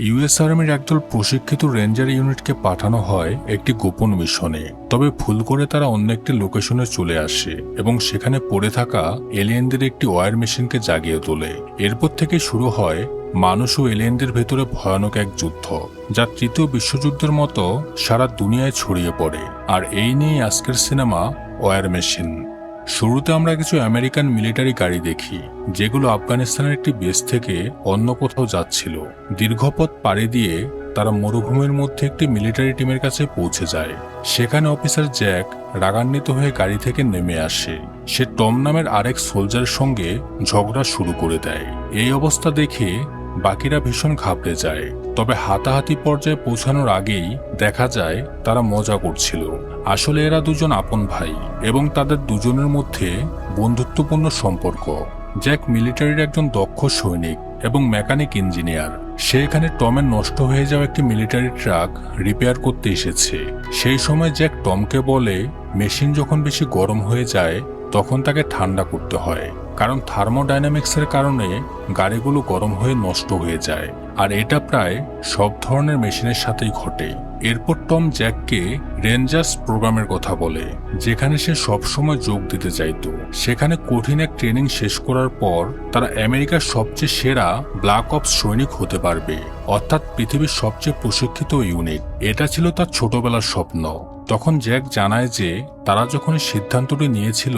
US আর্মির একদল প্রশিক্ষিত রেঞ্জার ইউনিটকে পাঠানো হয় একটি গোপন মিশনে। তবে ভুল করে তারা অন্য একটি লোকেশনে চলে আসে এবং সেখানে পড়ে থাকা এলিয়েনদের একটি ওয়্যার মেশিনকে জাগিয়ে তোলে। এরপর থেকে শুরু হয় মানুষ ও এলিয়েনদের ভেতরে ভয়ানক এক যুদ্ধ, যা তৃতীয় বিশ্বযুদ্ধের মতো সারা দুনিয়ায় ছড়িয়ে পড়ে। আর এই নিয়ে আজকের সিনেমা ওয়্যার মেশিন। শুরুতে আমরা কিছু আমেরিকান মিলিটারি গাড়ি দেখি, যেগুলো আফগানিস্তানের একটি বেস থেকে অন্য কোথাও যাচ্ছিল। দীর্ঘ পথ পাড়ি দিয়ে তারা মরুভূমির মধ্যে একটি মিলিটারি টিমের কাছে পৌঁছে যায়। সেখানে অফিসার জ্যাক রাগান্বিত হয়ে গাড়ি থেকে নেমে আসে। সে টম নামের আরেক সোলজারের সঙ্গে ঝগড়া শুরু করে দেয়। এই অবস্থা দেখে বাকিরা ভীষণ ঘাবড়ে যায়। তবে হাতাহাতি পর্যায়ে পৌঁছানোর আগেই দেখা যায় তারা মজা করছিল। আসলে এরা দুজন আপন ভাই এবং তাদের দুজনের মধ্যে বন্ধুত্বপূর্ণ সম্পর্ক। জ্যাক মিলিটারির একজন দক্ষ সৈনিক এবং মেকানিক ইঞ্জিনিয়ার। সে এখানে টমের নষ্ট হয়ে যাওয়া একটি মিলিটারি ট্রাক রিপেয়ার করতে এসেছে। সেই সময় জ্যাক টমকে বলে মেশিন যখন বেশি গরম হয়ে যায় তখন তাকে ঠান্ডা করতে হয়, কারণ থার্মোডাইনামিক্সের কারণে গাড়িগুলো গরম হয়ে নষ্ট হয়ে যায়। আর এটা প্রায় সব ধরনের মেশিনের সাথেই ঘটে। এরপর টম জ্যাককে রেঞ্জার্স প্রোগ্রামের কথা বলে, যেখানে সে সবসময় যোগ দিতে চাইতো। সেখানে কঠিন এক ট্রেনিং শেষ করার পর তারা আমেরিকার সবচেয়ে সেরা ব্ল্যাক অপস সৈনিক হতে পারবে, অর্থাৎ পৃথিবীর সবচেয়ে প্রশিক্ষিত ইউনিট। এটা ছিল তার ছোটবেলার স্বপ্ন। তখন জ্যাক জানায় যে তারা যখন সিদ্ধান্তটি নিয়েছিল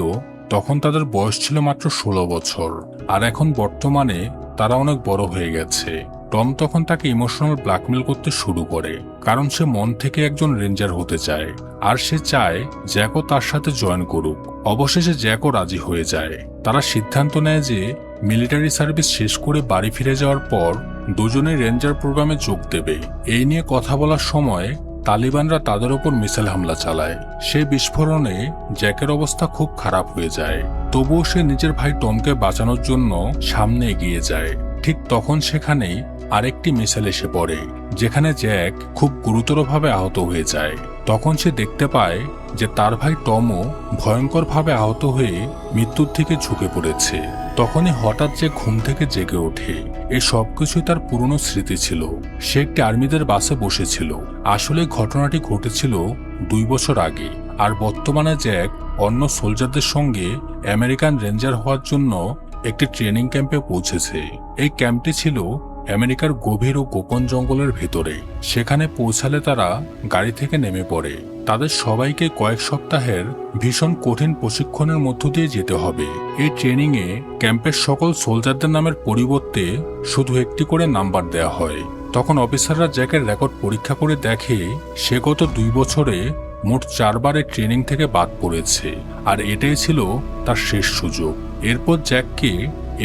তখন তাদের বয়স ছিল মাত্র 16 বছর, আর এখন বর্তমানে তারা অনেক বড় হয়ে গেছে। টম তখন তাকে ইমোশনাল ব্ল্যাকমেল করতে শুরু করে, কারণ সে মন থেকে একজন রেঞ্জার হতে চায় আর সে চায় জ্যাকও তার সাথে জয়েন করুক। অবশেষে জ্যাকও রাজি হয়ে যায়। তারা সিদ্ধান্ত নেয় যে মিলিটারি সার্ভিস শেষ করে বাড়ি ফিরে যাওয়ার পর দুজনে রেঞ্জার প্রোগ্রামে যোগ দেবে। এই নিয়ে কথা বলার সময় তালিবানরা তাদের ওপর মিসাইল হামলা চালায়। সেই বিস্ফোরণে জ্যাকের অবস্থা খুব খারাপ হয়ে যায়। তবুও সে নিজের ভাই টমকে বাঁচানোর জন্য সামনে এগিয়ে যায়। ঠিক তখন সেখানেই আরেকটি মিসাইল এসে পড়ে, যেখানে জ্যাক খুব গুরুতরভাবে আহত হয়ে যায়। তখন সে দেখতে পায় যে তার ভাই টমও ভয়ঙ্করভাবে আহত হয়ে মৃত্যুর দিকে ঝুঁকে পড়েছে। তখনই হঠাৎ যে ঘুম থেকে জেগে ওঠে। এই সবকিছুই তার পুরনো স্মৃতি ছিল। সে একটি আর্মিদের বাসে বসেছিল। আসলে ঘটনাটি ঘটেছিল 2 বছর আগে। আর বর্তমানে জ্যাক অন্য সোলজারদের সঙ্গে আমেরিকান রেঞ্জার হওয়ার জন্য একটি ট্রেনিং ক্যাম্পে পৌঁছেছে। এই ক্যাম্পটি ছিল আমেরিকার গভীর ও গোপন জঙ্গলের ভেতরে। সেখানে পৌঁছালে তারা গাড়ি থেকে নেমে পড়ে। তাদের সবাইকে কয়েক সপ্তাহের ভীষণ কঠিন প্রশিক্ষণের মধ্য দিয়ে যেতে হবে। এই ট্রেনিংয়ে ক্যাম্পের সকল সোলজারদের নামের পরিবর্তে শুধু একটি করে নাম্বার দেওয়া হয়। তখন অফিসাররা জ্যাকের রেকর্ড পরীক্ষা করে দেখে সে গত 2 বছরে মোট 4 বার এই ট্রেনিং থেকে বাদ পড়েছে, আর এটাই ছিল তার শেষ সুযোগ। এরপর জ্যাককে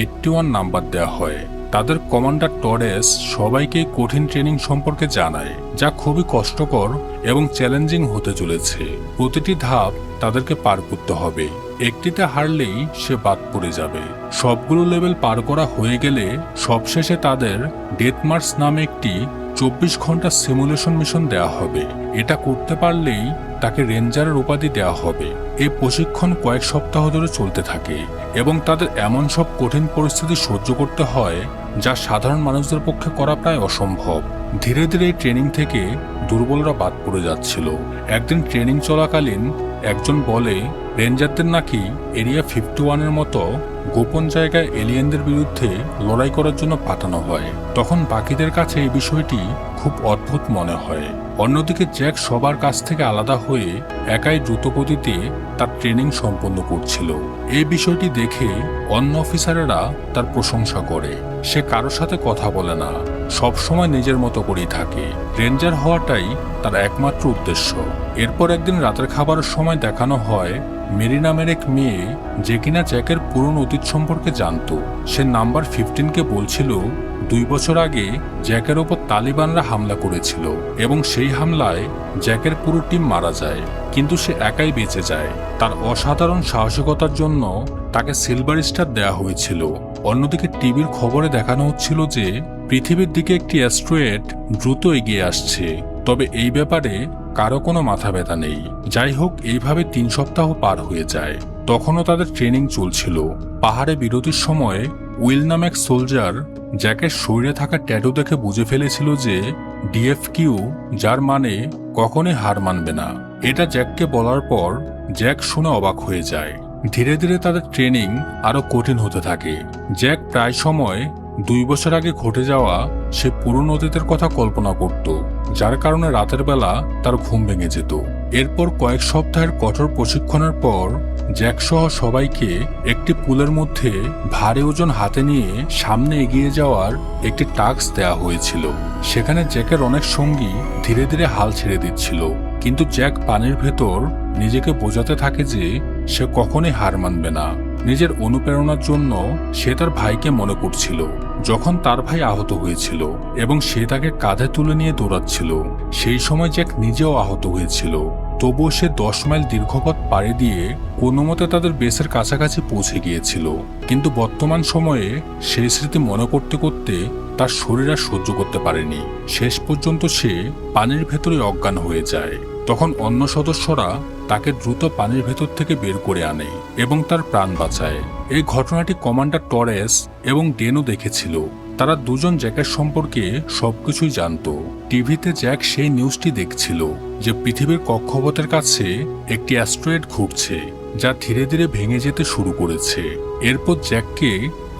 81 নাম্বার দেওয়া হয়। তাদের কমান্ডার টরেস সবাইকে কঠিন ট্রেনিং সম্পর্কে জানায়, যা খুবই কষ্টকর এবং চ্যালেঞ্জিং হতে চলেছে। প্রতিটি ধাপ তাদেরকে পার করতে হবে। একটিতে হারলেই সে বাদ পড়ে যাবে। সবগুলো লেভেল পার করা হয়ে গেলে সবশেষে তাদের ডেথ মার্চ নামে একটি 24 ঘন্টা সিমুলেশন মিশন দেওয়া হবে। এটা করতে পারলেই তাকে রেঞ্জারের উপাধি দেওয়া হবে। এই প্রশিক্ষণ কয়েক সপ্তাহ ধরে চলতে থাকে এবং তাদের এমন সব কঠিন পরিস্থিতি সহ্য করতে হয় যা সাধারণ মানুষদের পক্ষে করা প্রায় অসম্ভব। ধীরে ধীরে এই ট্রেনিং থেকে দুর্বলরা বাদ পড়ে যাচ্ছিল। একদিন ট্রেনিং চলাকালীন একজন বলে রেঞ্জারদের নাকি এরিয়া 51-এর মতো গোপন জায়গায় এলিয়েনদের বিরুদ্ধে লড়াই করার জন্য পাঠানো হয়। তখন বাকিদের কাছে এই বিষয়টি খুব অদ্ভুত মনে হয়। অন্যদিকে জ্যাক সবার কাছ থেকে আলাদা হয়ে একাই দ্রুতগতিতে তার ট্রেনিং সম্পন্ন করছিল। এই বিষয়টি দেখে অন্য অফিসারেরা তার প্রশংসা করে। সে কারোর সাথে কথা বলে না, সব সময় নিজের মতো করেই থাকে। রেঞ্জার হওয়াটাই তার একমাত্র উদ্দেশ্য। এরপর একদিন রাতের খাবারের সময় দেখানো হয় মেরি নামের এক মেয়ে, যে কিনা জ্যাকের পুরনো অতীত সম্পর্কে জানত। সে নাম্বার 15কে বলছিল 2 বছর আগে জ্যাকের ওপর তালিবানরা হামলা করেছিল এবং সেই হামলায় জ্যাকের পুরো টিম মারা যায়, কিন্তু সে একাই বেঁচে যায়। তার অসাধারণ সাহসিকতার জন্য তাকে সিলভার স্টার দেওয়া হয়েছিল। অন্যদিকে টিভির খবরে দেখানো হচ্ছিল যে পৃথিবীর দিকে একটি অ্যাস্ট্রয়েড দ্রুত এগিয়ে আসছে, তবে এই ব্যাপারে কারো কোনো মাথা ব্যথা নেই। যাই হোক, এইভাবে 3 সপ্তাহ পার হয়ে যায়। তখনও তাদের ট্রেনিং চলছিল। পাহাড়ে বিরতির সময় উইল নামে এক সোলজার জ্যাকের শরীরে থাকা ট্যাটু দেখে বুঝে ফেলেছিল যে ডিএফকিউ, যার মানে কখনোই হার মানবে না। এটা জ্যাককে বলার পর জ্যাক শুনে অবাক হয়ে যায়। ধীরে ধীরে তাদের ট্রেনিং আরো কঠিন হতে থাকে। জ্যাক প্রায় সময় 2 বছর আগে ঘটে যাওয়া সে পুরনো অতীতের কথা কল্পনা করত, যার কারণে রাতের বেলা তার ঘুম ভেঙে যেত। এরপর কয়েক সপ্তাহের কঠোর প্রশিক্ষণের পর জ্যাক সহ সবাইকে একটি পুলের মধ্যে ভারী ওজন হাতে নিয়ে সামনে এগিয়ে যাওয়ার একটি টাস্ক দেওয়া হয়েছিল। সেখানে জ্যাকের অনেক সঙ্গী ধীরে ধীরে হাল ছেড়ে দিচ্ছিল, কিন্তু জ্যাক পানির ভেতর নিজেকে বোঝাতে থাকে যে সে কখনোই হার মানবে না। নিজের অনুপ্রেরণার জন্য সে তার ভাইকে মনে করছিল, যখন তার ভাই আহত হয়েছিল এবং সে তাকে কাঁধে তুলে নিয়ে দৌড়াচ্ছিল। সেই সময় জ্যাক নিজেও আহত হয়েছিল, তবুও সে 10 মাইল দীর্ঘপথ পাড়ি দিয়ে কোনো মতে তাদের বেসের কাছাকাছি পৌঁছে গিয়েছিল। কিন্তু বর্তমান সময়ে সেই স্মৃতি মনে করতে করতে তার শরীর আর সহ্য করতে পারেনি। শেষ পর্যন্ত সে পানির ভেতরে অজ্ঞান হয়ে যায়। তখন অন্য সদস্যরা তাকে দ্রুত পানির ভেতর থেকে বের করে আনে এবং তার প্রাণ বাঁচায়। এই ঘটনাটি কমান্ডার টরেস এবং ডেনও দেখেছিল। তারা দুজন জ্যাকের সম্পর্কে সবকিছুই জানত। টিভিতে জ্যাক সেই নিউজটি দেখছিল যে পৃথিবীর কক্ষপথের কাছে একটি অ্যাস্ট্রয়েড ঘুরছে, যা ধীরে ধীরে ভেঙে যেতে শুরু করেছে। এরপর জ্যাককে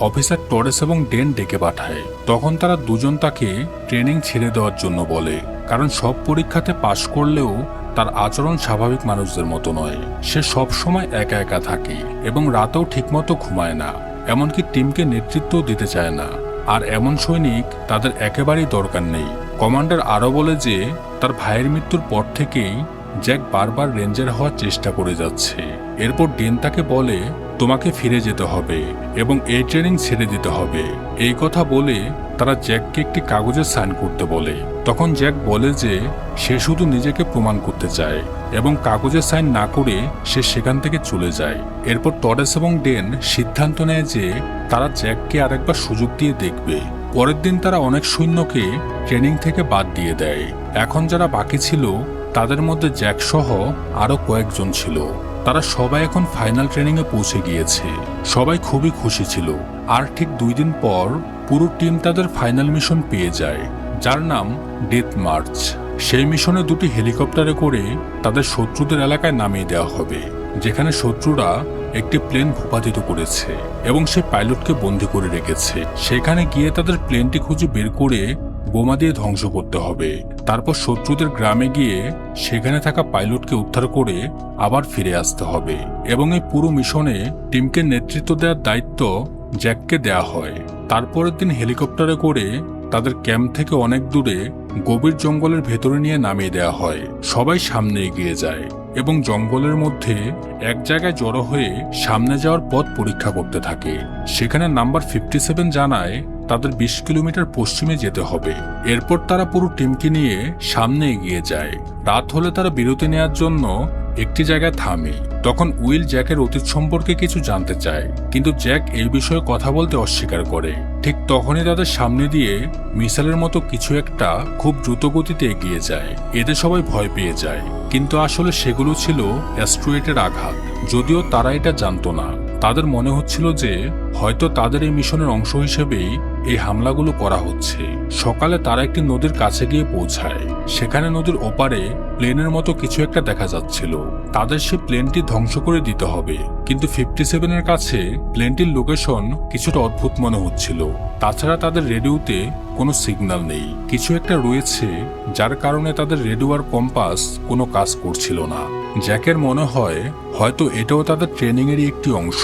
অফিসার টরেস এবং ডেন ডেকে পাঠায়। তখন তারা দুজন তাকে ট্রেনিং ছেড়ে দেওয়ার জন্য বলে, কারণ সব পরীক্ষাতে পাশ করলেও তার আচরণ স্বাভাবিক মানুষদের মতো নয়। সে সব সময় একা একা থাকে এবং রাতেও ঠিকমতো ঘুমায় না, এমনকি টিমকে নেতৃত্ব দিতে চায় না। আর এমন সৈনিক তাদের একেবারেই দরকার নেই। কমান্ডার আরও বলে যে তার ভাইয়ের মৃত্যুর পর থেকেই জ্যাক বারবার রেঞ্জার হওয়ার চেষ্টা করে যাচ্ছে। এরপর ডেন তাকে বলে, তোমাকে ফিরে যেতে হবে এবং এই ট্রেনিং ছেড়ে দিতে হবে। এই কথা বলে তারা জ্যাককে একটি কাগজে সাইন করতে বলে। তখন জ্যাক বলে যে সে শুধু নিজেকে প্রমাণ করতে চায় এবং কাগজে সাইন না করে সে সেখান থেকে চলে যায়। এরপর টরেস এবং ডেন সিদ্ধান্ত নেয় যে তারা জ্যাককে আরেকবার সুযোগ দিয়ে দেখবে। পরের দিন তারা অনেক সৈন্যকে ট্রেনিং থেকে বাদ দিয়ে দেয়। এখন যারা বাকি ছিল তাদের মধ্যে জ্যাক সহ আরও কয়েকজন ছিল। তারা সবাই এখন ফাইনাল ট্রেনিংয়ে পৌঁছে গিয়েছে। সবাই খুবই খুশি ছিল। আর ঠিক 2 দিন পর পুরো টিম তাদের ফাইনাল মিশন পেয়ে যায়, যার নাম ডেথ মার্চ। সেই মিশনে 2টি হেলিকপ্টারে করে তাদের শত্রুদের এলাকায় নামিয়ে দেওয়া হবে, যেখানে শত্রুরা একটি প্লেন ভূপাতিত করেছে এবং সে পাইলটকে বন্দী করে রেখেছে। সেখানে গিয়ে তাদের প্লেনটি খুঁজে বের করে বোমা দিয়ে ধ্বংস করতে হবে। তারপর শত্রুদের গ্রামে গিয়ে সেখানে থাকা পাইলটকে উদ্ধার করে আবার ফিরে আসতে হবে। এবং এই পুরো মিশনে টিমকে নেতৃত্ব দেওয়ার দায়িত্ব জ্যাককে দেয়া হয়। তারপরের দিন হেলিকপ্টারে করে তাদের ক্যাম্প থেকে অনেক দূরে গভীর জঙ্গলের ভেতরে নিয়ে নামিয়ে দেওয়া হয়। সবাই সামনে এগিয়ে যায় এবং জঙ্গলের মধ্যে এক জায়গায় জড়ো হয়ে সামনে যাওয়ার পথ পরীক্ষা করতে থাকে। সেখানে নাম্বার 57 জানায় তাদের 20 কিলোমিটার পশ্চিমে যেতে হবে। এরপর তারা পুরো টিমকে নিয়ে সামনে এগিয়ে যায়। রাত হলে তারা বিরতি নেওয়ার জন্য একটি জায়গায় থামে। তখন উইল জ্যাকের অতীত সম্পর্কে কিছু জানতে চায়, কিন্তু জ্যাক এই বিষয়ে কথা বলতে অস্বীকার করে। ঠিক তখনই তাদের সামনে দিয়ে মিসাইলের মতো কিছু একটা খুব দ্রুত গতিতে এগিয়ে যায়। এতে সবাই ভয় পেয়ে যায়, কিন্তু আসলে সেগুলো ছিল অ্যাস্ট্রয়েডের আঘাত। যদিও তারা এটা জানতো না। তাদের মনে হচ্ছিল যে হয়তো তাদের এই মিশনের অংশ হিসেবেই এই হামলাগুলো করা হচ্ছে। সকালে তারা একটি নদীর কাছে গিয়ে পৌঁছায়। সেখানে নদীর ওপারে প্লেনের মতো কিছু একটা দেখা যাচ্ছিল। তাদের সে প্লেনটি ধ্বংস করে দিতে হবে, কিন্তু 57-এর কাছে প্লেনটির লোকেশন কিছুটা অদ্ভুত মনে হচ্ছিল। তাছাড়া তাদের রেডিওতে কোনো সিগন্যাল নেই। কিছু একটা রয়েছে যার কারণে তাদের রেডিও আর কম্পাস কোনো কাজ করছিল না। জ্যাকের মনে হয় হয়তো এটাও তাদের ট্রেনিংয়েরই একটি অংশ।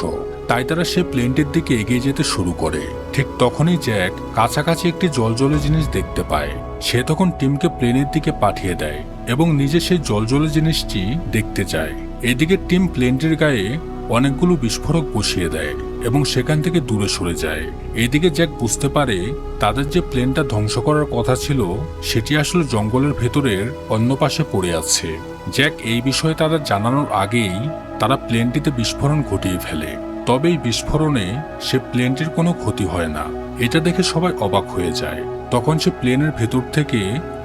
তাই তারা সে প্লেনটির দিকে এগিয়ে যেতে শুরু করে। ঠিক তখনই জ্যাক কাছাকাছি একটি জলজলে জিনিস দেখতে পায়। সে তখন টিমকে প্লেনের দিকে পাঠিয়ে দেয় এবং নিজে সেই জলজলে জিনিসটি দেখতে যায়। এদিকে টিম প্লেনটির গায়ে অনেকগুলো বিস্ফোরক বসিয়ে দেয় এবং সেখান থেকে দূরে সরে যায়। এদিকে জ্যাক বুঝতে পারে তাদের যে প্লেনটা ধ্বংস করার কথা ছিল সেটি আসলে জঙ্গলের ভেতরের অন্য পাশে পড়ে আছে। জ্যাক এই বিষয়ে তাদের জানানোর আগেই তারা প্লেনটিতে বিস্ফোরণ ঘটিয়ে ফেলে। তবে এই বিস্ফোরণে সে প্লেনটির কোনো ক্ষতি হয় না। এটা দেখে সবাই অবাক হয়ে যায়। তখন সে প্লেনের ভেতর থেকে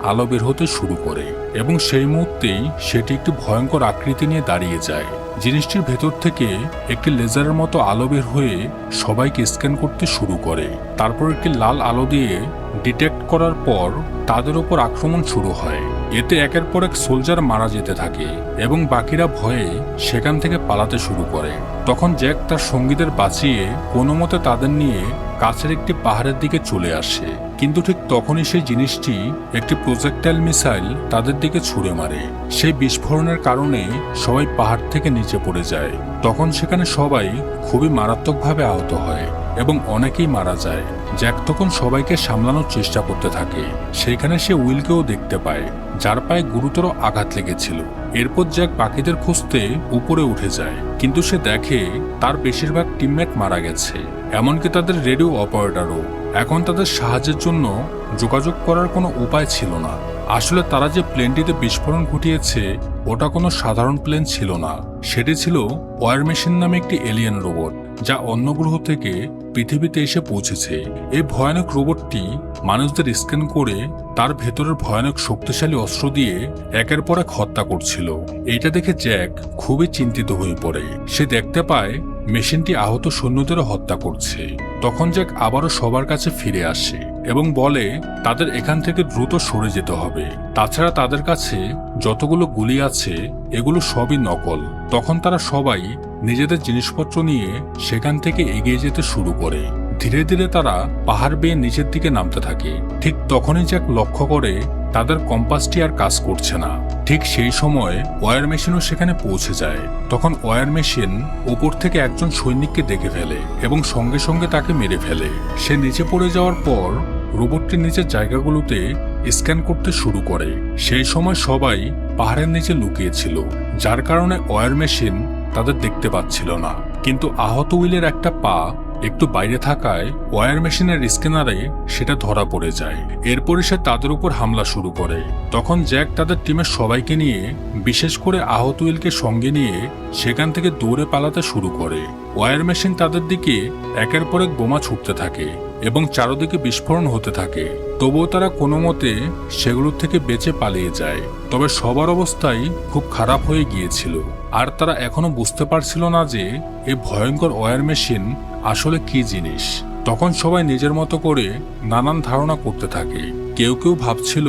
আলো বের হতে শুরু করে এবং সেই মুহূর্তেই সেটি একটি ভয়ঙ্কর আকৃতি নিয়ে দাঁড়িয়ে যায়। জিনিসটির ভেতর থেকে একটি লেজারের মতো আলো বের হয়ে সবাইকে স্ক্যান করতে শুরু করে। তারপর একটি লাল আলো দিয়ে ডিটেক্ট করার পর তাদের উপর আক্রমণ শুরু হয়। এতে একের পর এক সোলজার মারা যেতে থাকে এবং বাকিরা ভয়ে সেখান থেকে পালাতে শুরু করে। তখন জ্যাক তার সঙ্গীদের বাঁচিয়ে কোনো মতে তাদের নিয়ে কাছের একটি পাহাড়ের দিকে চলে আসে, কিন্তু ঠিক তখনই সেই জিনিসটি একটি প্রজেক্টাইল মিসাইল তাদের দিকে ছুড়ে মারে। সেই বিস্ফোরণের কারণে সবাই পাহাড় থেকে নিচে পড়ে যায়। তখন সেখানে সবাই খুবই মারাত্মকভাবে আহত হয় এবং অনেকেই মারা যায়। জ্যাক তখন সবাইকে সামলানোর চেষ্টা করতে থাকে। সেইখানে সে উইলকেও দেখতে পায়, যার পায়ে গুরুতর আঘাত লেগেছিল। এরপর জ্যাক বাকিদের খুঁজতে উপরে উঠে যায়, কিন্তু সে দেখে তার বেশিরভাগ টিমমেট মারা গেছে, এমনকি তাদের রেডিও অপারেটরও। এখন তাদের সাহায্যের জন্য যোগাযোগ করার কোনো উপায় ছিল না। আসলে তারা যে প্লেনটিতে বিস্ফোরণ ঘটিয়েছে ওটা কোনো সাধারণ প্লেন ছিল না, সেটি ছিল ওয়ার মেশিন নামে একটি এলিয়েন রোবট, যা অন্য গ্রহ থেকে পৃথিবীতে এসে পৌঁছেছে। এই ভয়ানক রোবটটি মানুষদের স্ক্যান করে তার ভেতরের ভয়ানক শক্তিশালী অস্ত্র দিয়ে একের পর এক হত্যা করছিল। এটা দেখে জ্যাক খুবই চিন্তিত হয়ে পড়ে। সে দেখতে পায় মেশিনটি আহত সৈন্যদেরও হত্যা করছে। তখন জ্যাক আবারও সবার কাছে ফিরে আসে এবং বলে তাদের এখান থেকে দ্রুত সরে যেতে হবে। তাছাড়া তাদের কাছে যতগুলো গুলি আছে এগুলো সবই নকল। তখন তারা সবাই নিজেদের জিনিসপত্র নিয়ে সেখান থেকে এগিয়ে যেতে শুরু করে। ধীরে ধীরে তারা পাহাড় বেয়ে নিচের দিকে নামতে থাকে। ঠিক তখনই জ্যাক লক্ষ্য করে তাদের কম্পাসটি আর কাজ করছে না। ঠিক সেই সময় ওয়্যার মেশিনও সেখানে পৌঁছে যায়। তখন ওয়্যার মেশিন উপর থেকে একজন সৈনিককে দেখে ফেলে এবং সঙ্গে সঙ্গে তাকে মেরে ফেলে। সে নিচে পড়ে যাওয়ার পর রোবটটির নিচের জায়গাগুলোতে স্ক্যান করতে শুরু করে। সেই সময় সবাই পাহাড়ের নিচে লুকিয়েছিল, যার কারণে ওয়্যার মেশিন তাদের দেখতে পাচ্ছিল না। কিন্তু আহত উইলের একটা পা একটু বাইরে থাকায় ওয়্যার মেশিনের স্ক্যানারে সেটা ধরা পড়ে যায়। এরপরে সে তাদের উপর হামলা শুরু করে। তখন জ্যাক তাদের টিমের সবাইকে নিয়ে, বিশেষ করে আহত উইলকে সঙ্গে নিয়ে সেখান থেকে দৌড়ে পালাতে শুরু করে। ওয়্যার মেশিন তাদের দিকে একের পর এক বোমা ছুটতে থাকে এবং চারদিকে বিস্ফোরণ হতে থাকে। তবুও তারা কোনো মতে সেগুলোর থেকে বেঁচে পালিয়ে যায়। তবে সবার অবস্থাই খুব খারাপ হয়ে গিয়েছিল, আর তারা এখনো বুঝতে পারছিল না যে এই ভয়ঙ্কর ওয়্যার মেশিন আসলে কি জিনিস। তখন সবাই নিজের মতো করে নানান ধারণা করতে থাকে। কেউ কেউ ভাবছিল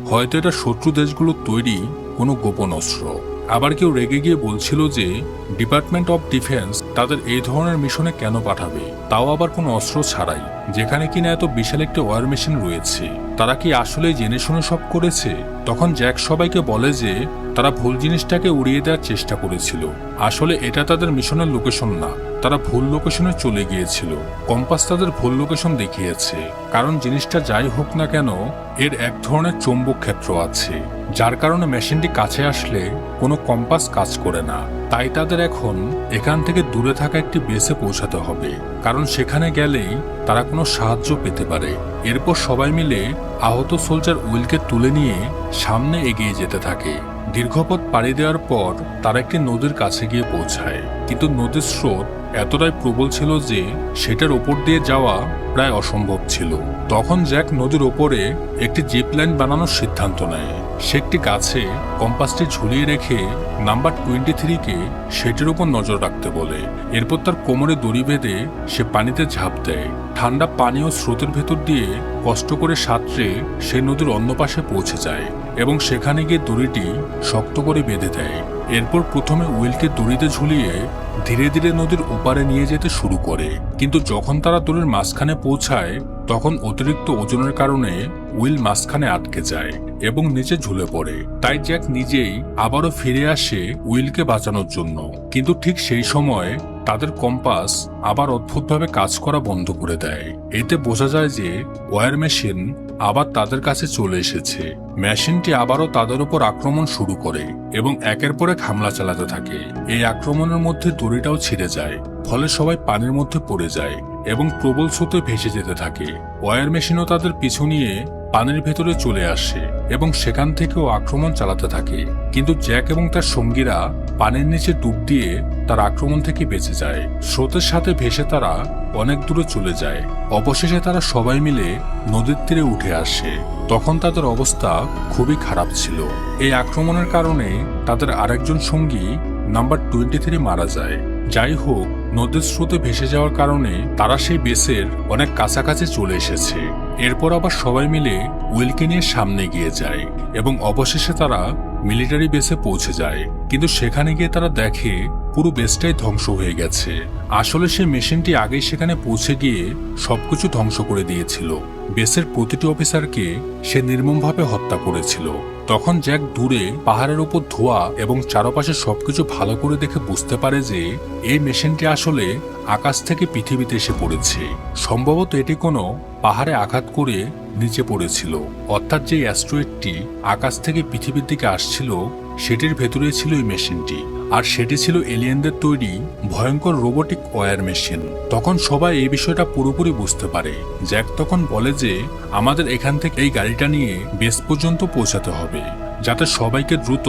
হয়তো এটা শত্রু দেশগুলোর তৈরি কোনো গোপন অস্ত্র। আবার কেউ রেগে গিয়ে বলছিল যে ডিপার্টমেন্ট অফ ডিফেন্স তাদের এই ধরনের মিশনে কেন পাঠাবে, তাও আবার কোনো অস্ত্র ছাড়াই, যেখানে কিনা এত বিশাল একটা ওয়্যার মেশিন রয়েছে। তারা কি আসলেই জেনে শুনে সব করেছে? তখন জ্যাক সবাইকে বলে যে তারা ভুল জিনিসটাকে উড়িয়ে দেওয়ার চেষ্টা করেছিল। আসলে এটা তাদের মিশনের লোকেশন না, তারা ভুল লোকেশনে চলে গিয়েছিল। কম্পাস তাদের ভুল লোকেশন দেখিয়েছে, কারণ জিনিসটা যাই হোক না কেন এর এক ধরনের চৌম্বক ক্ষেত্র আছে, যার কারণে মেশিনটি কাছে আসলে কোনো কম্পাস কাজ করে না। তাই তাদের এখন এখান থেকে দূরে থাকা একটি বেসে পৌঁছাতে হবে, কারণ সেখানে গেলেই তারা কোনো সাহায্য পেতে পারে। এরপর সবাই মিলে আহত সোলজার উইলকে তুলে নিয়ে সামনে এগিয়ে যেতে থাকে। দীর্ঘপথ পাড়ি দেওয়ার পর তারা একটি নদীর কাছে গিয়ে পৌঁছায়, কিন্তু নদীর স্রোত এতটাই প্রবল ছিল যে সেটার ওপর দিয়ে যাওয়া প্রায় অসম্ভব ছিল। তখন জ্যাক নদীর ওপরে একটি জিপ লাইন বানানোর সিদ্ধান্ত নেয়। সে একটি গাছে কম্পাসটি ঝুলিয়ে রেখে নাম্বার 23-কে সেটির উপর নজর রাখতে বলে। এরপর তার কোমরে দড়ি বেঁধে সে পানিতে ঝাঁপ দেয়। ঠান্ডা পানি ও স্রোতের ভেতর দিয়ে কষ্ট করে সাঁতরে সে নদীর অন্য পাশে পৌঁছে যায় এবং সেখানে গিয়ে দড়িটি শক্ত করে বেঁধে দেয়। এরপর প্রথমে উইলকে দড়িতে ঝুলিয়ে ধীরে ধীরে নদীর ওপারে নিয়ে যেতে শুরু করে। কিন্তু যখন তারা দড়ির মাঝখানে পৌঁছায় তখন অতিরিক্ত ওজনের কারণে উইল মাঝখানে আটকে যায় এবং নিচে ঝুলে পড়ে। তাই জ্যাক নিজেই আবারও ফিরে আসে উইলকে বাঁচানোর জন্য। কিন্তু ঠিক সেই সময় তাদের কম্পাস আবার অদ্ভুতভাবে কাজ করা বন্ধ করে দেয়। এতে বোঝা যায় যে ওয়্যার মেশিন আবার তাদের কাছে চলে এসেছে। মেশিনটি আবারও তাদের উপর আক্রমণ শুরু করে এবং একের পর এক হামলা চালাতে থাকে। এই আক্রমণের মধ্যে দড়িটাও ছিঁড়ে যায়, ফলে সবাই পানির মধ্যে পড়ে যায় এবং প্রবল স্রোতে ভেসে যেতে থাকে। ওয়্যার মেশিনও তাদের পিছু নিয়ে পানির ভেতরে চলে আসে এবং সেখান থেকেও আক্রমণ চালাতে থাকে। কিন্তু জ্যাক এবং তার সঙ্গীরা পানির নিচে ডুব দিয়ে তার আক্রমণ থেকে বেঁচে যায়। স্রোতের সাথে ভেসে তারা অনেক দূরে চলে যায়। অবশেষে তারা সবাই মিলে নদীর তীরে উঠে আসে। তখন তাদের অবস্থা খুবই খারাপ ছিল। এই আক্রমণের কারণে তাদের আরেকজন সঙ্গী নাম্বার 23 মারা যায়। যাই হোক, নদীর স্রোতে ভেসে যাওয়ার কারণে তারা সেই বেসের অনেক কাছাকাছি চলে এসেছে। এরপর আবার সবাই মিলে উইলকে নিয়ে সামনে গিয়ে যায় এবং অবশেষে তারা মিলিটারি বেসে পৌঁছে যায়। কিন্তু সেখানে গিয়ে তারা দেখে পুরো বেসটাই ধ্বংস হয়ে গেছে। আসলে সেই মেশিনটি আগেই সেখানে পৌঁছে গিয়ে সবকিছু ধ্বংস করে দিয়েছিল। বেসের প্রতিটি অফিসারকে সে নির্মমভাবে হত্যা করেছিল। তখন জ্যাক দূরে পাহাড়ের উপর ধোঁয়া এবং চারপাশে সবকিছু ভালো করে দেখে বুঝতে পারে যে এই মেশিনটি আসলে আকাশ থেকে পৃথিবীতে এসে পড়েছে। সম্ভবত এটি কোনো পাহাড়ে আঘাত করে নিচে পড়েছিল, অর্থাৎ যে অ্যাস্ট্রয়েডটি আকাশ থেকে পৃথিবীর দিকে আসছিল সেটির ভেতরেই ছিল এই মেশিনটি, আর সেটি ছিল এলিয়েনদের তৈরি ভয়ঙ্কর রোবোটিক ওয়্যার মেশিন। তখন সবাই এই বিষয়টা পুরোপুরি বুঝতে পারে। জ্যাক তখন বলে যে আমাদের এখান থেকে এই গাড়িটা নিয়ে বেস পর্যন্ত পৌঁছাতে হবে, যাতে সবাইকে দ্রুত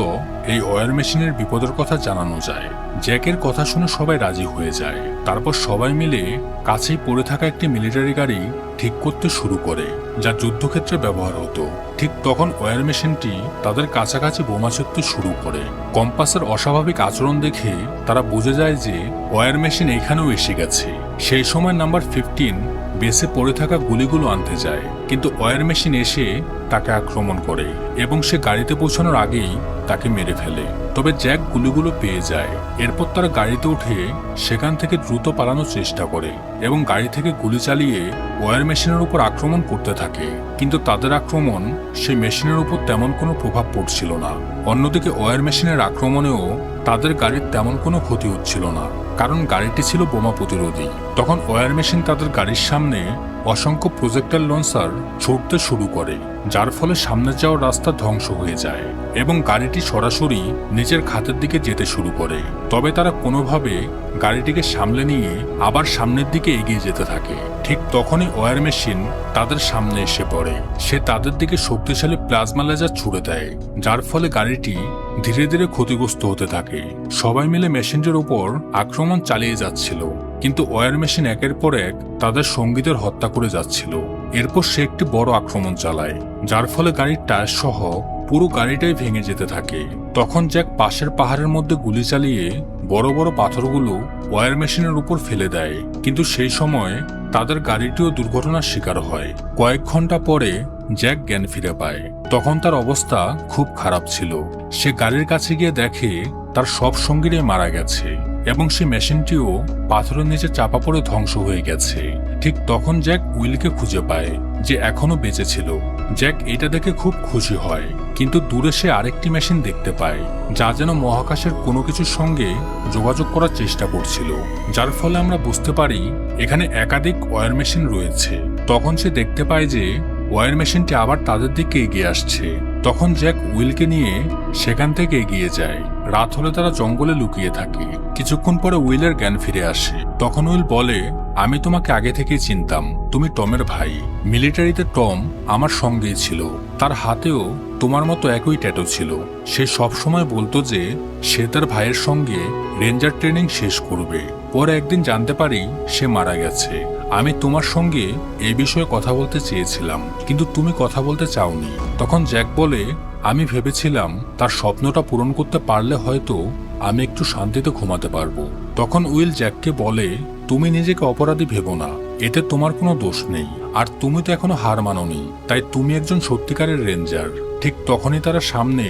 এই ওয়্যার মেশিনের বিপদের কথা জানানো যায়। জ্যাকের কথা শুনে সবাই রাজি হয়ে যায়। তারপর সবাই মিলে কাছেই পড়ে থাকা একটি মিলিটারি গাড়ি ঠিক করতে শুরু করে, যা যুদ্ধক্ষেত্রে ব্যবহার হতো। ঠিক তখন ওয়্যার মেশিনটি তাদের কাছাকাছি বোমা ছুড়তে শুরু করে। কম্পাসের অস্বাভাবিক আচরণ দেখে তারা বুঝে যায় যে ওয়্যার মেশিন এখানেও এসে গেছে। সেই সময় নাম্বার 15 বেসে পড়ে থাকা গুলিগুলো আনতে যায়, কিন্তু ওয়্যার মেশিন এসে তাকে আক্রমণ করে এবং সে গাড়িতে পৌঁছানোর আগেই তাকে মেরে ফেলে। তবে জ্যাক গুলিগুলো পেয়ে যায়। এরপর তারা গাড়িতে উঠে সেখান থেকে দ্রুত পালানোর চেষ্টা করে এবং গাড়ি থেকে গুলি চালিয়ে ওয়্যার মেশিনের উপর আক্রমণ করতে থাকে। কিন্তু তাদের আক্রমণ সেই মেশিনের উপর তেমন কোনো প্রভাব পড়ছিল না। অন্যদিকে ওয়্যার মেশিনের আক্রমণেও তাদের গাড়ির তেমন কোনো ক্ষতি হচ্ছিল না, কারণ গাড়িটি ছিল বোমা প্রতিরোধী। তখন ওয়্যার মেশিন তাদের গাড়ির সামনে অসংখ্য প্রজেক্টাইল লঞ্চার ছুটতে শুরু করে, যার ফলে সামনে যাওয়ার রাস্তা ধ্বংস হয়ে যায় এবং গাড়িটি সরাসরি নিচের খাতের দিকে যেতে শুরু করে। তবে তারা কোনোভাবে গাড়িটিকে সামলে নিয়ে আবার সামনের দিকে এগিয়ে যেতে থাকে। ঠিক তখনই ওয়্যার মেশিন তাদের সামনে এসে পড়ে। সে তাদের দিকে শক্তিশালী প্লাজমা লেজার ছুড়ে দেয়, যার ফলে গাড়িটি ধীরে ধীরে ক্ষতিগ্রস্ত হতে থাকে। সবাই মিলে মেশিনটির উপর আক্রমণ চালিয়ে যাচ্ছিল, কিন্তু ওয়্যার মেশিন একের পর এক তাদের সঙ্গীদের হত্যা করে যাচ্ছিল। এরপর সে একটি বড় আক্রমণ চালায়, যার ফলে গাড়ির টায়ার সহ পুরো গাড়িটাই ভেঙে যেতে থাকে। তখন জ্যাক পাশের পাহাড়ের মধ্যে গুলি চালিয়ে বড় বড় পাথরগুলো ওয়্যার মেশিনের উপর ফেলে দেয়, কিন্তু সেই সময় তাদের গাড়িটিও দুর্ঘটনার শিকার হয়। কয়েক ঘন্টা পরে জ্যাক জ্ঞান ফিরে পায়। তখন তার অবস্থা খুব খারাপ ছিল। সে গাড়ির কাছে গিয়ে দেখে তার সব সঙ্গীরাই মারা গেছে এবং সে মেশিনটিও পাথরের নিচে চাপা পড়ে ধ্বংস হয়ে গেছে। ঠিক তখন জ্যাক উইলকে খুঁজে পায়, যে এখনো বেঁচে ছিল। জ্যাক এটা দেখে খুব খুশি হয়, কিন্তু দূরে সে আরেকটি মেশিন দেখতে পায়, যা যেন মহাকাশের কোনো কিছুর সঙ্গে যোগাযোগ করার চেষ্টা করছিল, যার ফলে আমরা বুঝতে পারি এখানে একাধিক ওয়্যার মেশিন রয়েছে। তখন সে দেখতে পায় যে ওয়্যার মেশিনটি আবার তাদের দিকে এগিয়ে আসছে। তখন জ্যাক উইলকে নিয়ে সেখান থেকে এগিয়ে যায়। রাত হলে তারা জঙ্গলে লুকিয়ে থাকে। কিছুক্ষণ পরে উইলের জ্ঞান ফিরে আসে। তখন উইল বলে, আমি তোমাকে আগে থেকেই চিনতাম, তুমি টমের ভাই। মিলিটারিতে টম আমার সঙ্গেই ছিল, তার হাতেও তোমার মতো একই ট্যাটু ছিল। সে সবসময় বলতো যে সে তার ভাইয়ের সঙ্গে রেঞ্জার ট্রেনিং শেষ করবে। পরে একদিন জানতে পারি সে মারা গেছে। আমি তোমার সঙ্গে এই বিষয়ে কথা বলতে চেয়েছিলাম, কিন্তু তুমি কথা বলতে চাওনি। তখন জ্যাক বলে, আমি ভেবেছিলাম তার স্বপ্নটা পূরণ করতে পারলে হয়তো আমি একটু শান্তিতে ঘুমাতে পারবো। তখন উইল জ্যাককে বলে, তুমি নিজেকে অপরাধী ভেবো না, এতে তোমার কোনো দোষ নেই, আর তুমি তো এখনো হার মানোনি, তাই তুমি একজন সত্যিকারের রেঞ্জার। ঠিক তখনই তারা সামনে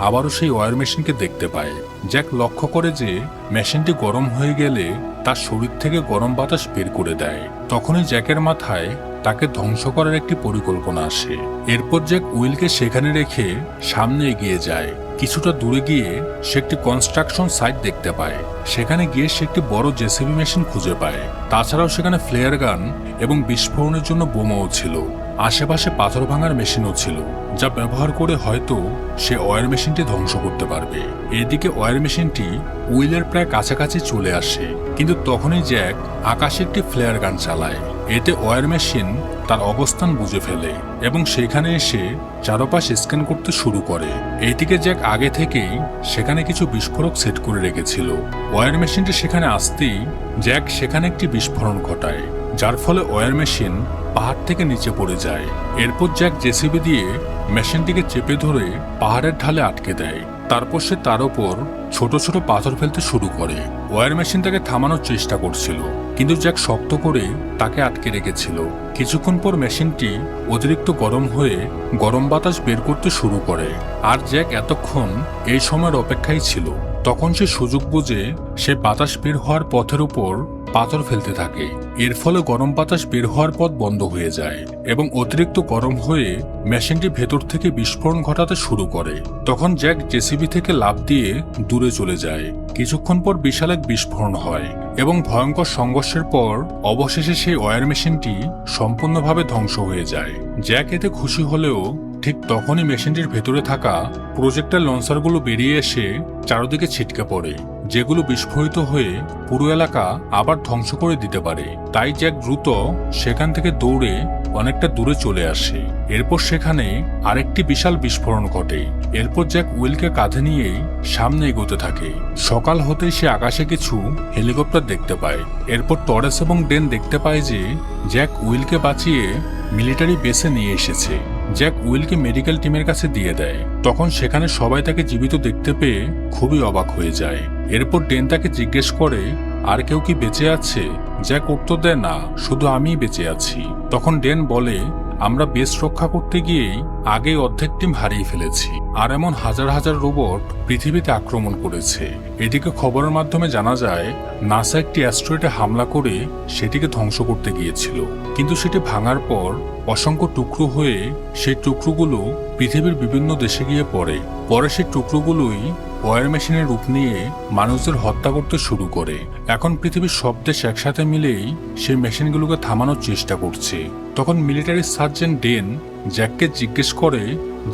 আবারও সেই ওয়্যার মেশিনকে দেখতে পায়। জ্যাক লক্ষ্য করে যে মেশিনটি গরম হয়ে গেলে তার শরীর থেকে গরম বাতাস বের করে দেয়। তখনই জ্যাকের মাথায় তাকে ধ্বংস করার একটি পরিকল্পনা আসে। এরপর জ্যাক উইলকে সেখানে রেখে সামনে এগিয়ে যায়। কিছুটা দূরে গিয়ে সে একটি কনস্ট্রাকশন সাইট দেখতে পায়। সেখানে গিয়ে সে একটি বড় জেসিবি মেশিন খুঁজে পায়। তাছাড়াও সেখানে ফ্লেয়ার গান এবং বিস্ফোরণের জন্য বোমাও ছিল। আশেপাশে পাথর ভাঙার মেশিনও ছিল, যা ব্যবহার করে হয়তো সে ওয়্যার মেশিনটি ধ্বংস করতে পারবে। এদিকে ওয়্যার মেশিনটি উইলের প্রায় কাছাকাছি চলে আসে, কিন্তু তখনই জ্যাক আকাশে একটি ফ্লেয়ার গান চালায়। এতে ওয়্যার মেশিন তার অবস্থান বুঝে ফেলে এবং সেখানে এসে চারপাশ স্ক্যান করতে শুরু করে। এইদিকে জ্যাক আগে থেকেই সেখানে কিছু বিস্ফোরক সেট করে রেখেছিল। ওয়্যার মেশিনটি সেখানে আসতেই জ্যাক সেখানে একটি বিস্ফোরণ ঘটায়, যার ফলে ওয়্যার মেশিন পাহাড় থেকে নিচে পড়ে যায়। এরপর জ্যাক জেসিবি দিয়ে মেশিনটিকে চেপে ধরে পাহাড়ের ঢালে আটকে দেয়। তারপর সে তার ওপর ছোট ছোট পাথর ফেলতে শুরু করে। ওয়্যার মেশিন তাকে থামানোর চেষ্টা করছিল, কিন্তু জ্যাক শক্ত করে তাকে আটকে রেখেছিল। কিছুক্ষণ পর মেশিনটি অতিরিক্ত গরম হয়ে গরম বাতাস বের করতে শুরু করে, আর জ্যাক এতক্ষণ এই সময়ের অপেক্ষায় ছিল। তখন সে সুযোগ বুঝে সে বাতাস বের হওয়ার পথের উপর পাথর ফেলতে থাকে। এর ফলে গরম বাতাস বের হওয়ার পথ বন্ধ হয়ে যায় এবং অতিরিক্ত গরম হয়ে মেশিনটি ভেতর থেকে বিস্ফোরণ ঘটাতে শুরু করে। তখন জ্যাক জেসিবি থেকে লাফ দিয়ে দূরে চলে যায়। কিছুক্ষণ পর বিশাল এক বিস্ফোরণ হয় এবং ভয়ঙ্কর সংঘর্ষের পর অবশেষে সেই ওয়্যার মেশিনটি সম্পূর্ণভাবে ধ্বংস হয়ে যায়। জ্যাক এতে খুশি হলেও ঠিক তখনই মেশিনটির ভেতরে থাকা প্রজেক্টর লঞ্চারগুলো বেরিয়ে এসে চারদিকে ছিটকে পড়ে, যেগুলো বিস্ফোরিত হয়ে পুরো এলাকা আবার ধ্বংস করে দিতে পারে। তাই জ্যাক দ্রুত সেখান থেকে দৌড়ে অনেকটা দূরে চলে আসে। এরপর সেখানে আরেকটি বিশাল বিস্ফোরণ ঘটে। এরপর জ্যাক উইলকে কাঁধে নিয়েই সামনে এগোতে থাকে। সকাল হতেই সে আকাশে কিছু হেলিকপ্টার দেখতে পায়। এরপর টরেস এবং ডেন দেখতে পায় যে জ্যাক উইলকে বাঁচিয়ে মিলিটারি বেসে নিয়ে এসেছে। জ্যাক উইলকে মেডিকেল টিমের কাছে দিয়ে দেয়। তখন সেখানে সবাই তাকে জীবিত দেখতে পেয়ে খুবই অবাক হয়ে যায়। এরপর ডেন তাকে জিজ্ঞেস করে, আর কেউ কি বেঁচে আছে? জ্যাক উত্তর দেয়, না, শুধু আমিই বেঁচে আছি। তখন ডেন বলে, আমরা বেস রক্ষা করতে গিয়েই আগেই অর্ধেক টিম হারিয়ে ফেলেছি, আর এমন হাজার হাজার রোবট পৃথিবীতে আক্রমণ করেছে। এদিকে খবরের মাধ্যমে জানা যায় নাসা একটি অ্যাস্ট্রয়েডে হামলা করে সেটিকে ধ্বংস করতে গিয়েছিল, কিন্তু সেটি ভাঙার পর অসংখ্য টুকরো হয়ে সেই টুকরোগুলো পৃথিবীর বিভিন্ন দেশে গিয়ে পড়ে। পরে সেই টুকরোগুলোই ওয়্যার মেশিনের রূপ নিয়ে মানুষদের হত্যা করতে শুরু করে। এখন পৃথিবীর সব দেশ একসাথে মিলেই সেই মেশিনগুলোকে থামানোর চেষ্টা করছে। তখন মিলিটারি সার্জেন্ট ডেন জ্যাককে জিজ্ঞেস করে,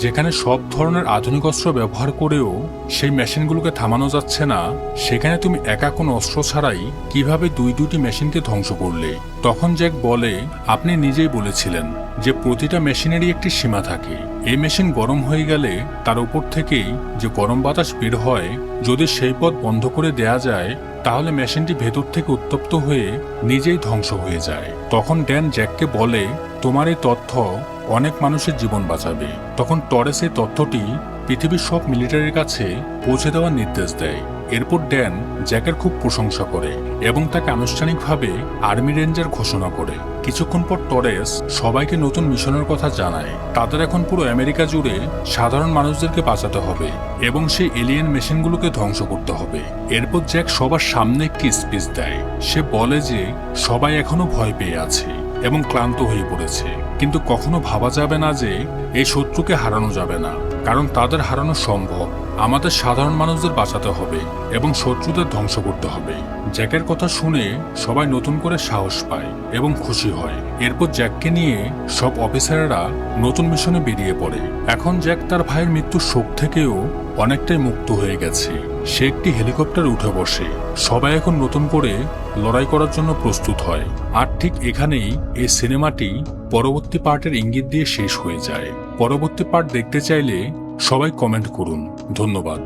যেখানে সব ধরনের আধুনিক অস্ত্র ব্যবহার করেও সেই মেশিনগুলোকে থামানো যাচ্ছে না, সেখানে তুমি একা কোনো অস্ত্র ছাড়াই কিভাবে দুইটি মেশিনকে ধ্বংস করলে? তখন জ্যাক বলে, আপনি নিজেই বলেছিলেন যে প্রতিটা মেশিনেরই একটি সীমা থাকে। এই মেশিন গরম হয়ে গেলে তার উপর থেকেই যে গরম বাতাস বের হয়, যদি সেই পথ বন্ধ করে দেয়া যায় তাহলে মেশিনটি ভেতর থেকে উত্তপ্ত হয়ে নিজেই ধ্বংস হয়ে যায়। তখন ড্যান জ্যাককে বলে, তোমার এই তথ্য অনেক মানুষের জীবন বাঁচাবে। তখন টরেস এই তথ্যটি পৃথিবীর সব মিলিটারির কাছে পৌঁছে দেওয়ার নির্দেশ দেয়। এরপর ড্যান জ্যাকের খুব প্রশংসা করে এবং তাকে আনুষ্ঠানিকভাবে আর্মি রেঞ্জার ঘোষণা করে। কিছুক্ষণ পর টরেস সবাইকে নতুন মিশনের কথা জানায়। তাদের এখন পুরো আমেরিকা জুড়ে সাধারণ মানুষদেরকে বাঁচাতে হবে এবং সেই এলিয়েন মেশিনগুলোকে ধ্বংস করতে হবে। এরপর জ্যাক সবার সামনে একটি স্পিচ দেয়। সে বলে যে সবাই এখনো ভয় পেয়ে আছে এবং ক্লান্ত হয়ে পড়েছে, কিন্তু কখনো ভাবা যাবে না যে এই শত্রুকে হারানো যাবে না, কারণ তাদের হারানো সম্ভব। আমাদের সাধারণ মানুষদের বাঁচাতে হবে এবং শত্রুদের ধ্বংস করতে হবে। জ্যাকের কথা শুনে সবাই নতুন করে সাহস পায় এবং খুশি হয়। এরপর জ্যাককে নিয়ে সব অফিসাররা নতুন মিশনে বেরিয়ে পড়ে। এখন জ্যাক তার ভাইয়ের মৃত্যুর শোক থেকেও অনেকটাই মুক্ত হয়ে গেছে। সে একটি হেলিকপ্টারে উঠে বসে। সবাই এখন নতুন করে লড়াই করার জন্য প্রস্তুত হয়। আর ঠিক এখানেই এই সিনেমাটি পরবর্তী পার্টের ইঙ্গিত দিয়ে শেষ হয়ে যায়। পরবর্তী পার্ট দেখতে চাইলে সবাই কমেন্ট করুন। ধন্যবাদ।